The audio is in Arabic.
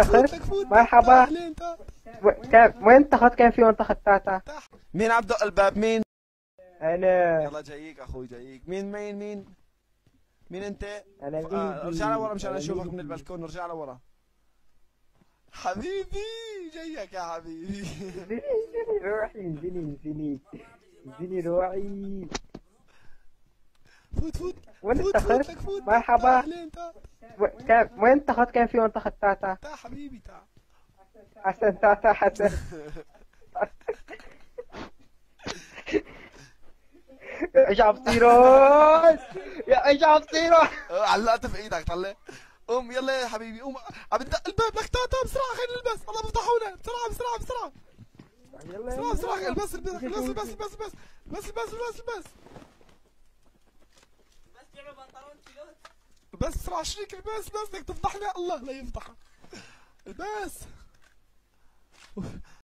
فوت تاخد؟ لك فوت. مرحبا. اهلين تعال. وين تاخد؟ كان في وين تاخد تاتا؟ مين عم دق الباب؟ مين؟ انا يلا جاييك اخوي جاييك. مين انت؟ انا ارجع لورا مشان أنا اشوفك من بيبي. البلكون. ارجع لورا حبيبي. جايك يا حبيبي. انزلي روحي، انزلي روحي. فوت وين فوت تاخد؟ لك فوت. مرحبا. اهلين تعال. وين تاخد؟ كان في وين تاخد تاتا؟ تعال حبيبي تعال. حسن تاتا حسن. ايش عم تصيرون؟ يا ايش عم تصيرون؟ علقت في ايدك طلع. قوم يلا يا حبيبي قوم. عم تدق الباب لك تاتا. بسرعه خلينا نلبس. الله بفتحوا لنا بسرعه بسرعه بسرعه يلا بسرعه. البس البس بسرعه شريك. البس بدك تفضحنا. الله لا يفضحك. البس.